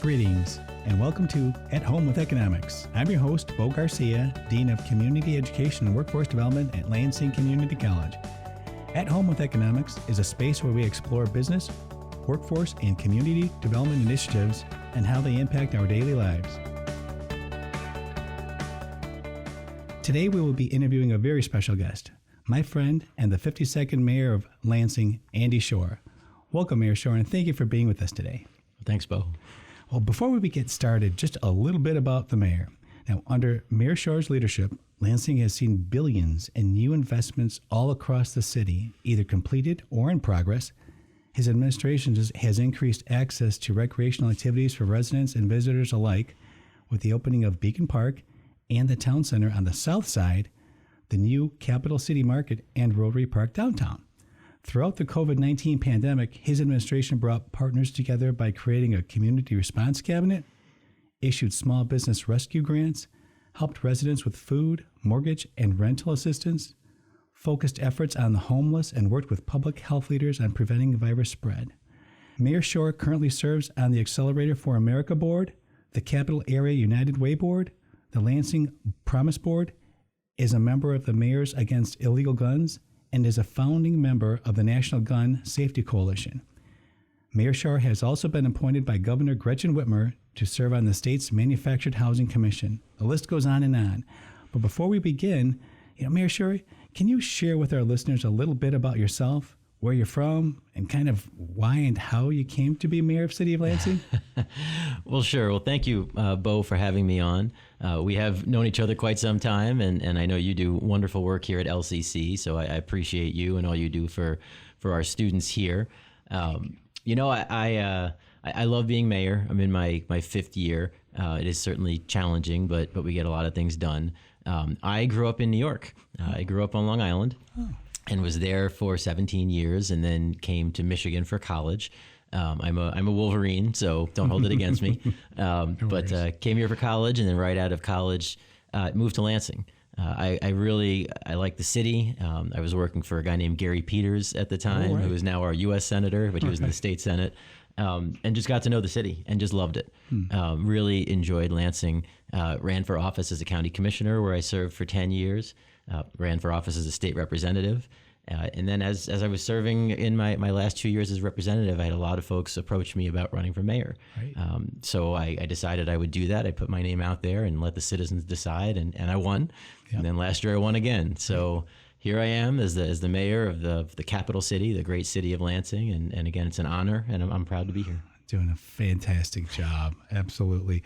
Greetings, and welcome to At Home with Economics. I'm your host, Bo Garcia, Dean of Community Education and Workforce Development at Lansing Community College. At Home with Economics is a space where we explore business, workforce, and community development initiatives and how they impact our daily lives. Today we will be interviewing a very special guest, my friend and the 52nd Mayor of Lansing, Andy Schor. Welcome, Mayor Schor, and thank you for being with us today. Thanks, Bo. Well, before we get started, just a little bit about the mayor. Now, under Mayor Schor's leadership, Lansing has seen billions in new investments all across the city, either completed or in progress. His administration has increased access to recreational activities for residents and visitors alike with the opening of Beacon Park and the Town Center on the south side, the new Capital City Market, and Rotary Park downtown. Throughout the COVID-19 pandemic, his administration brought partners together by creating a community response cabinet, issued small business rescue grants, helped residents with food, mortgage, and rental assistance, focused efforts on the homeless, and worked with public health leaders on preventing virus spread. Mayor Schor currently serves on the Accelerator for America Board, the Capital Area United Way Board, the Lansing Promise Board, is a member of the Mayors Against Illegal Guns, and is a founding member of the National Gun Safety Coalition. Mayor Schor has also been appointed by Governor Gretchen Whitmer to serve on the state's Manufactured Housing Commission. The list goes on and on. But before we begin, Mayor Schor, can you share with our listeners a little bit about yourself, where you're from, and kind of why and how you came to be mayor of the city of Lansing? Well, sure. Well, thank you, Bo, for having me on. We have known each other quite some time, and I know you do wonderful work here at LCC, so I appreciate you and all you do for our students here. I love being mayor. I'm in my fifth year. It is certainly challenging, but we get a lot of things done. I grew up in New York. I grew up on Long Island. Oh. And was there for 17 years, and then came to Michigan for college. I'm a Wolverine, so don't hold it against me. But came here for college, and then right out of college, moved to Lansing. I like the city. I was working for a guy named Gary Peters at the time, who is now our U.S. Senator, but he was in the state Senate, and just got to know the city and just loved it. Really enjoyed Lansing. Ran for office as a county commissioner, where I served for 10 years. Ran for office as a state representative. And then as I was serving in my last 2 years as representative, I had a lot of folks approach me about running for mayor. Right. So I decided I would do that. I put my name out there and let the citizens decide, and I won. Yep. And then last year I won again. So here I am as the mayor of the capital city, the great city of Lansing. And again, it's an honor, and I'm proud to be here. Doing a fantastic job. Absolutely.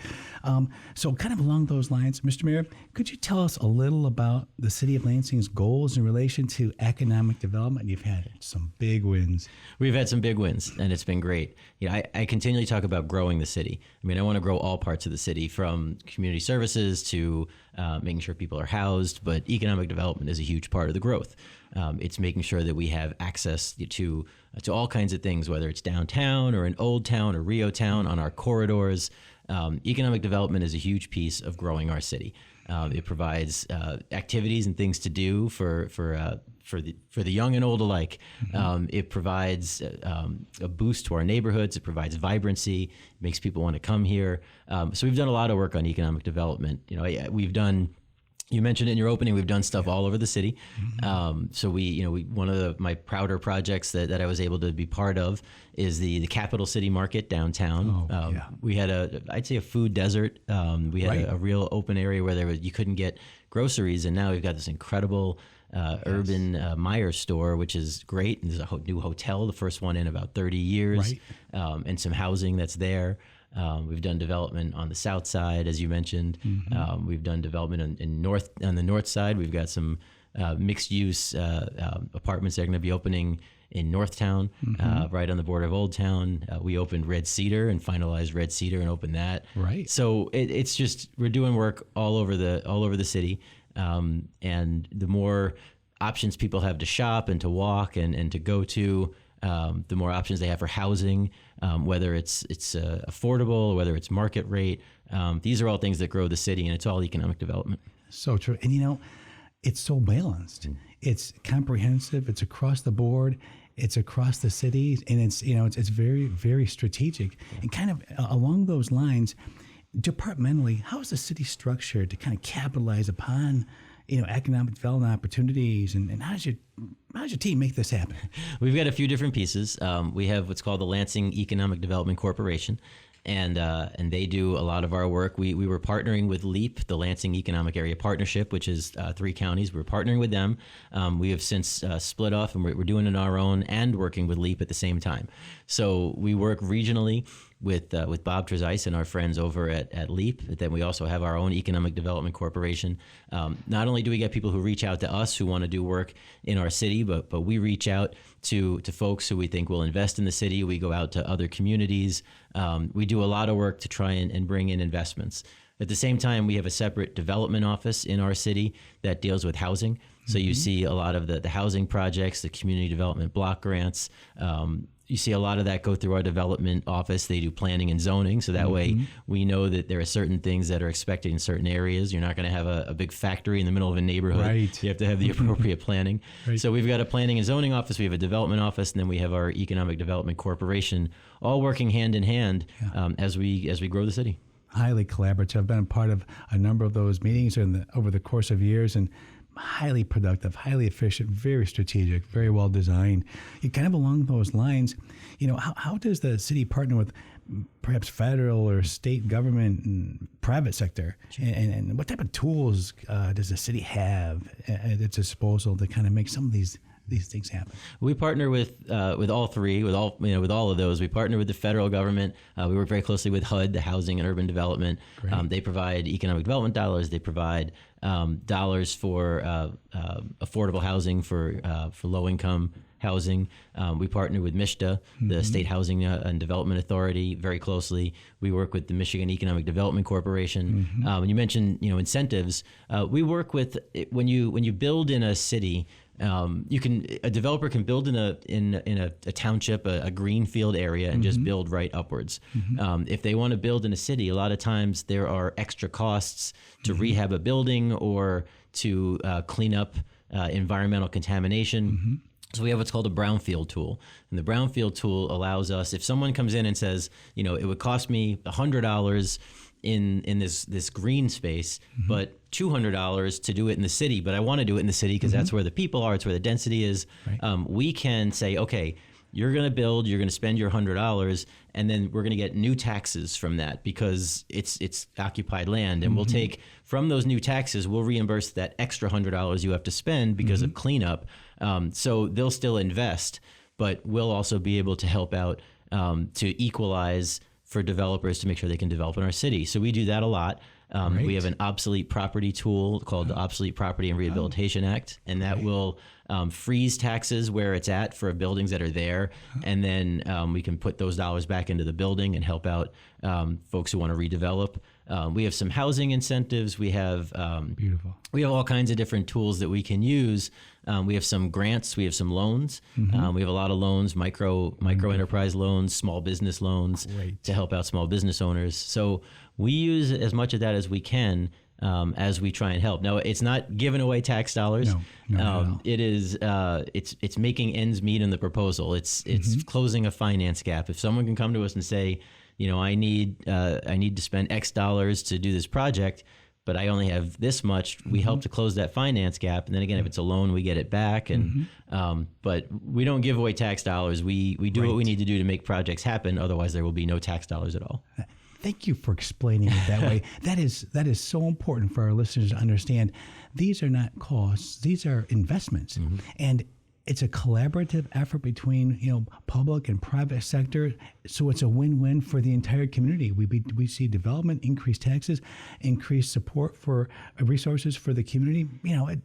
So kind of along those lines, Mr. Mayor, could you tell us a little about the City of Lansing's goals in relation to economic development? You've had some big wins. We've had some big wins, and it's been great. I continually talk about growing the city. I want to grow all parts of the city, from community services to making sure people are housed, but economic development is a huge part of the growth. It's making sure that we have access to all kinds of things, whether it's downtown or in Old Town or Rio Town, on our corridors. Economic development is a huge piece of growing our city. It provides activities and things to do for the young and old alike. It provides a boost to our neighborhoods. It provides vibrancy. It makes people want to come here. So we've done a lot of work on economic development. We've done. You mentioned it in your opening, we've done stuff all over the city. So one of my prouder projects that I was able to be part of is the Capital City Market downtown. We had I'd say a food desert. We had a real open area where you couldn't get groceries, and now we've got this incredible urban Meijer store, which is great. And there's a new hotel, the first one in about 30 years, and some housing that's there. We've done development on the south side, as you mentioned. We've done development on the north side. We've got some mixed-use apartments that are going to be opening in Northtown, right on the border of Old Town. We opened Red Cedar and finalized Red Cedar and opened that. Right. So it's just, we're doing work all over the city, and the more options people have to shop and to walk and to go to, the more options they have for housing, whether it's affordable, whether it's market rate. These are all things that grow the city, and it's all economic development. So true. And it's so balanced. It's comprehensive. It's across the board. It's across the city, and it's very, very strategic. And kind of along those lines, departmentally, how is the city structured to kind of capitalize upon economic development opportunities, and how does your team make this happen? We've got a few different pieces. We have what's called the Lansing Economic Development Corporation, and they do a lot of our work. We were partnering with LEAP, the Lansing Economic Area Partnership, which is 3 counties. We're partnering with them. We have since split off, and we're doing it on our own and working with LEAP at the same time. So we work regionally with Bob Trezise and our friends over at LEAP. But then we also have our own Economic Development Corporation. Not only do we get people who reach out to us who want to do work in our city, but we reach out to folks who we think will invest in the city. We go out to other communities. We do a lot of work to try and bring in investments. At the same time, we have a separate development office in our city that deals with housing. So you see a lot of the housing projects, the community development block grants. You see a lot of that go through our development office. They do planning and zoning. So that way we know that there are certain things that are expected in certain areas. You're not going to have a big factory in the middle of a neighborhood. Right. You have to have the appropriate planning. Right. So we've got a planning and zoning office. We have a development office, and then we have our Economic Development Corporation, all working hand in hand as we grow the city. Highly collaborative. I've been a part of a number of those meetings over the course of years, and highly productive, highly efficient, very strategic, very well designed. Kind of along those lines, how does the city partner with perhaps federal or state government and private sector, and what type of tools does the city have at its disposal to kind of make some of these things happen? We partner with all three, with all of those. We partner with the federal government. We work very closely with HUD, the Housing and Urban Development. They provide economic development dollars. They provide dollars for affordable housing for low income housing. We partner with MISHDA, the State Housing and Development Authority, very closely. We work with the Michigan Economic Development Corporation. When you mentioned incentives, we work with when you build in a city. A developer can build in a township, a greenfield area, and just build right upwards. If they want to build in a city, a lot of times there are extra costs to rehab a building or to clean up environmental contamination. So we have what's called a brownfield tool. And the brownfield tool allows us, if someone comes in and says, it would cost me $100 in this green space, but $200 to do it in the city, but I want to do it in the city because that's where the people are, it's where the density is. Right. We can say, okay, you're going to build, you're going to spend your $100, and then we're going to get new taxes from that because it's occupied land, and we'll take from those new taxes, we'll reimburse that extra $100 you have to spend because of cleanup. So they'll still invest, but we'll also be able to help out to equalize for developers to make sure they can develop in our city. So we do that a lot. We have an obsolete property tool called the Obsolete Property and Rehabilitation Act, and that will freeze taxes where it's at for buildings that are there, and then we can put those dollars back into the building and help out folks who want to redevelop. We have some housing incentives. We have beautiful. We have all kinds of different tools that we can use. We have some grants. We have some loans. We have a lot of loans, micro enterprise loans, small business loans to help out small business owners. So we use as much of that as we can as we try and help. Now, it's not giving away tax dollars. No, it is. It's making ends meet in the proposal. It's closing a finance gap. If someone can come to us and say, I need to spend X dollars to do this project, but I only have this much, we help to close that finance gap. And then again, if it's a loan, we get it back. And but we don't give away tax dollars. We do what we need to do to make projects happen. Otherwise, there will be no tax dollars at all. Thank you for explaining it that way. That is so important for our listeners to understand. These are not costs; these are investments, and it's a collaborative effort between public and private sector. So it's a win-win for the entire community. We see development, increased taxes, increased support for resources for the community.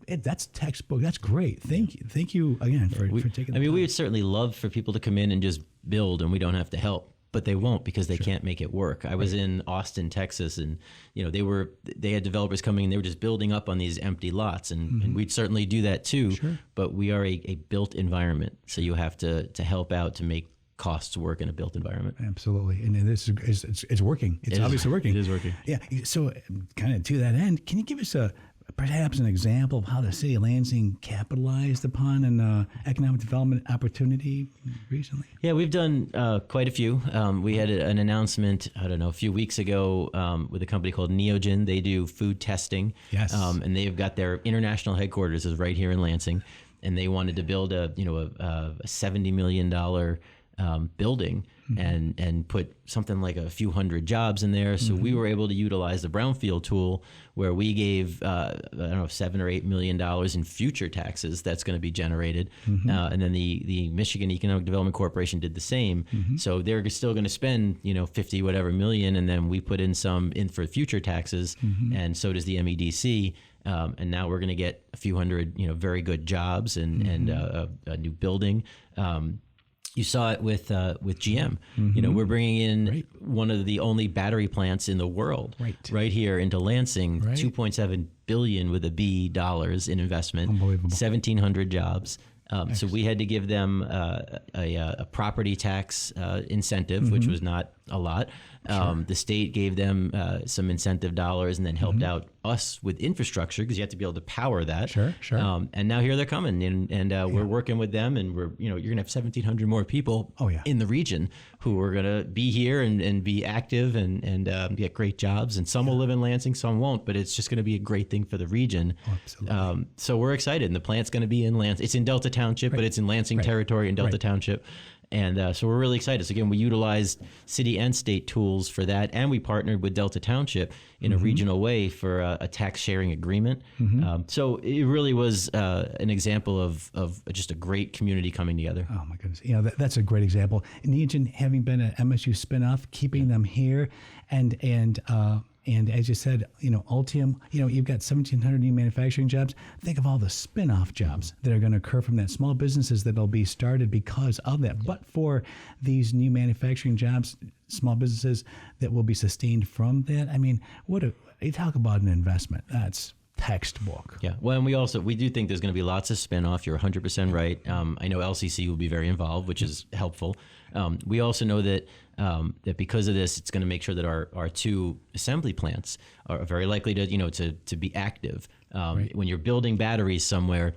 That's textbook. That's great. Thank you again for taking. We would certainly love for people to come in and just build, and we don't have to help. But they won't because they can't make it work. I was in Austin, Texas, and they had developers coming and they were just building up on these empty lots, and we'd certainly do that too. Sure. But we are a built environment, so you have to help out to make costs work in a built environment. Absolutely, and this is working. It's obviously working. It is working. Yeah. So, kind of to that end, can you give us a perhaps an example of how the city of Lansing capitalized upon an economic development opportunity recently? Yeah, we've done quite a few. We had an announcement, I don't know, a few weeks ago with a company called Neogen. They do food testing. Yes. And they've got their international headquarters is right here in Lansing. And they wanted to build a $70 million building and put something like a few hundred jobs in there. So we were able to utilize the brownfield tool where we gave, I don't know, $7 or $8 million in future taxes that's going to be generated. And then the Michigan Economic Development Corporation did the same. So they're still going to spend, 50 whatever million. And then we put in some in for future taxes. And so does the MEDC. And now we're going to get a few hundred, very good jobs and a new building. You saw it with GM. We're bringing in one of the only battery plants in the world right here into Lansing. $2.7 billion with a B dollars in investment. Unbelievable. 1,700 jobs. So we had to give them a property tax incentive, which was not a lot. The state gave them some incentive dollars and then helped out us with infrastructure because you have to be able to power that. Sure. And now here they're coming, and we're working with them, and you're gonna have 1,700 more people in the region who are gonna be here and be active and get great jobs. And some will live in Lansing, some won't, but it's just gonna be a great thing for the region. Absolutely. So we're excited, and the plant's gonna be in Lansing. It's in Delta Township, but it's in Lansing territory in Delta Township. And so we're really excited. So again, we utilized city and state tools for that, and we partnered with Delta Township in a regional way for a tax sharing agreement. So it really was an example of just a great community coming together. Oh my goodness! That's a great example. Neogen having been an MSU spinoff, keeping them here, and as you said, Ultium, you've got 1,700 new manufacturing jobs. Think of all the spin-off jobs that are going to occur from that, small businesses that will be started because of that. But for these new manufacturing jobs, small businesses that will be sustained from that, you talk about an investment. That's textbook. Yeah. Well, and we do think there's going to be lots of spinoff. You're 100% right. I know LCC will be very involved, which is helpful. We also know that because of this, it's going to make sure that our two assembly plants are very likely to be active. When you're building batteries somewhere,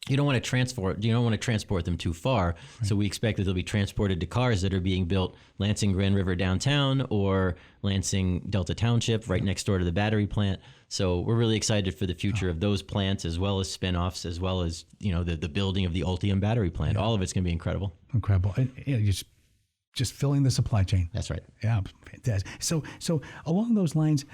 you don't want to transport them too far. So we expect that they'll be transported to cars that are being built Lansing Grand River downtown or Lansing Delta Township right next door to the battery plant. So we're really excited for the future of those plants, as well as spinoffs, as well as the building of the Ultium battery plant. All of it's going to be incredible. Incredible. And, just filling the supply chain. That's right. Yeah, fantastic. So along those lines,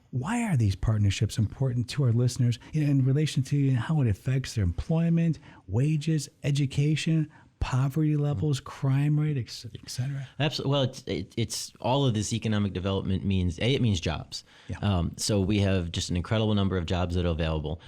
why are these partnerships important to our listeners in relation to how it affects their employment, wages, education, poverty levels, crime rate, et cetera? Absolutely. Well, it's all of this economic development means jobs. Yeah. So we have just an incredible number of jobs that are available.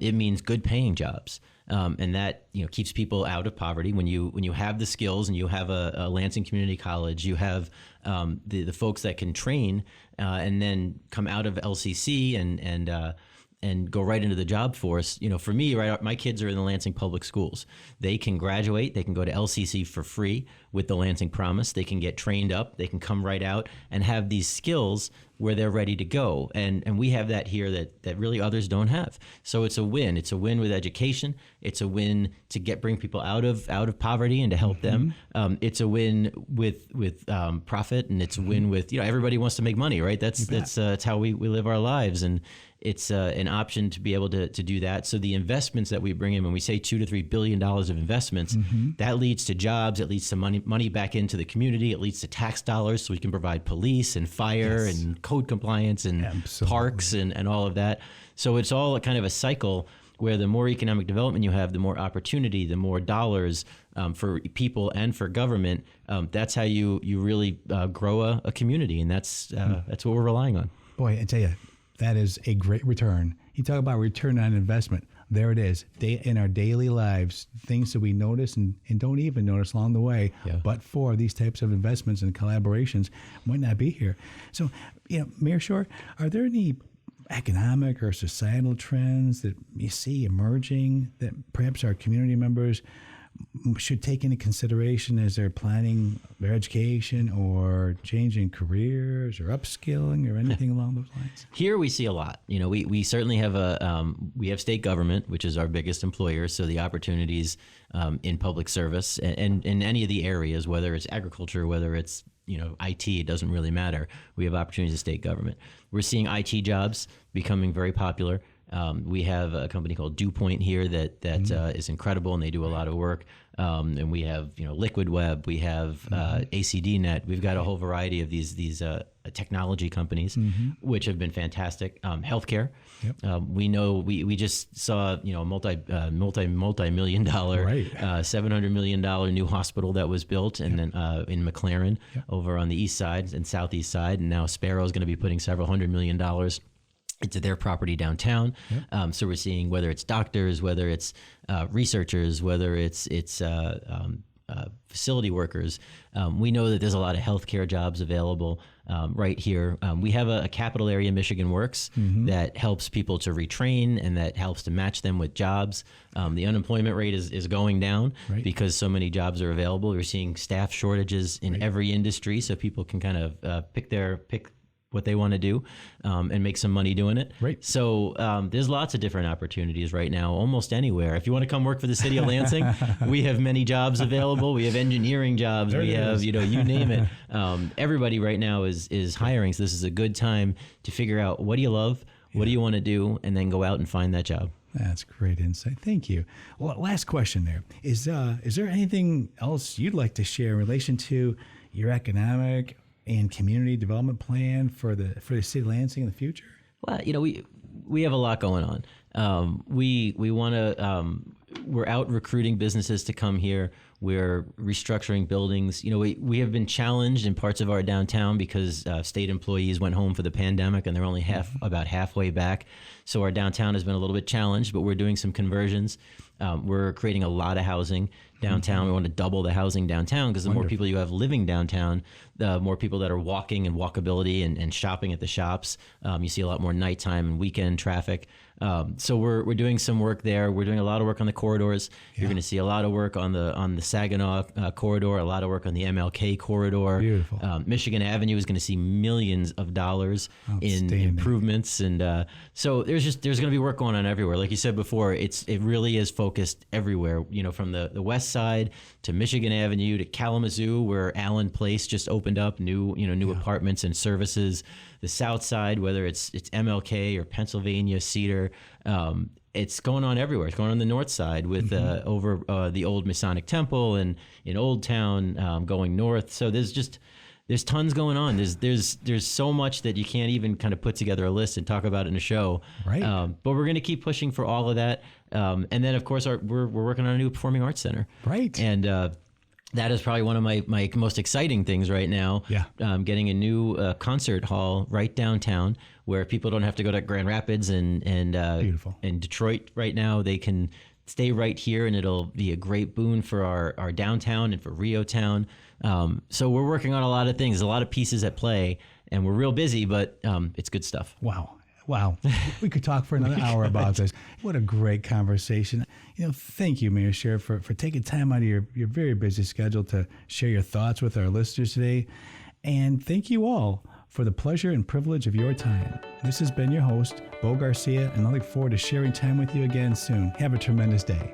It means good paying jobs. And that keeps people out of poverty. When you have the skills and you have a Lansing Community College, you have the folks that can train and then come out of LCC and go right into the job force. For me, right, my kids are in the Lansing Public Schools. They can graduate. They can go to LCC for free with the Lansing Promise. They can get trained up. They can come right out and have these skills where they're ready to go. And we have that here that really others don't have. So it's a win. It's a win with education. It's a win to bring people out of poverty and to help them. It's a win with profit, and it's a win with, everybody wants to make money, right? That's how we live our lives. And it's an option to be able to do that. So the investments that we bring in, when we say $2 to $3 billion of investments, that leads to jobs. It leads to money back into the community. It leads to tax dollars so we can provide police and fire and code compliance and parks and all of that. So it's all kind of a cycle where the more economic development you have, the more opportunity, the more dollars for people and for government. That's how you really grow a community, and that's what we're relying on. Boy, I tell you, that is a great return. You talk about return on investment. There it is. In our daily lives, things that we notice and don't even notice along the way, but for these types of investments and collaborations might not be here. So, Mayor Schor, are there any economic or societal trends that you see emerging that perhaps our community members should take into consideration as they're planning their education or changing careers or upskilling or anything along those lines? Here we see a lot. We certainly have we have state government, which is our biggest employer. So the opportunities in public service and in any of the areas, whether it's agriculture, whether it's IT, it doesn't really matter. We have opportunities in state government. We're seeing IT jobs becoming very popular. We have a company called DewPoint here that is incredible, and they do a lot of work. And we have Liquid Web, we have ACDNet. We've got a whole variety of these technology companies, which have been fantastic. Healthcare. Yep. We know we just saw a multi-million dollar, $700 million new hospital that was built, and then in McLaren over on the east side and southeast side, and now Sparrow is going to be putting several $100 million into their property downtown. So we're seeing whether it's doctors, whether it's researchers, whether it's facility workers. We know that there's a lot of healthcare jobs available right here. We have a capital area, Michigan Works, that helps people to retrain and that helps to match them with jobs. The unemployment rate is going down because so many jobs are available. We're seeing staff shortages in every industry, so people can kind of pick what they want to do and make some money doing it. So there's lots of different opportunities right now, almost anywhere. If you want to come work for the city of Lansing, we have many jobs available. We have engineering jobs. We have, you name it. Everybody right now is hiring. So this is a good time to figure out what do you love, what do you want to do, and then go out and find that job. That's great insight. Thank you. Well, last question there. Is there anything else you'd like to share in relation to your economic and community development plan for the city of Lansing in the future? Well, we have a lot going on. We want to. We're out recruiting businesses to come here. We're restructuring buildings. We have been challenged in parts of our downtown because state employees went home for the pandemic and they're only about halfway back. So our downtown has been a little bit challenged, but we're doing some conversions. We're creating a lot of housing downtown. We want to double the housing downtown because the more people you have living downtown, the more people that are walking and walkability and shopping at the shops. You see a lot more nighttime and weekend traffic. So we're doing some work there. We're doing a lot of work on the corridors. You're going to see a lot of work on the Saginaw corridor, a lot of work on the MLK corridor. Beautiful. Michigan Avenue is going to see millions of dollars in improvements, and so there's going to be work going on everywhere. Like you said before, it really is focused everywhere. From the west side to Michigan Avenue to Kalamazoo, where Allen Place just opened up new apartments and services. The south side, whether it's MLK or Pennsylvania, Cedar, it's going on everywhere. It's going on the north side with over the old Masonic Temple and in Old Town going north. So there's tons going on. There's so much that you can't even kind of put together a list and talk about it in a show. Right. But we're going to keep pushing for all of that. And then of course we're working on a new performing arts center. Right. And that is probably one of my most exciting things right now. Yeah. Getting a new concert hall right downtown where people don't have to go to Grand Rapids and Beautiful. In Detroit right now. They can stay right here, and it'll be a great boon for our downtown and for Rio Town. So we're working on a lot of things, a lot of pieces at play, and we're real busy, but it's good stuff. Wow. We could talk for another hour about this. What a great conversation. Thank you, Mayor Schor, for taking time out of your very busy schedule to share your thoughts with our listeners today. And thank you all for the pleasure and privilege of your time. This has been your host, Bo Garcia, and I look forward to sharing time with you again soon. Have a tremendous day.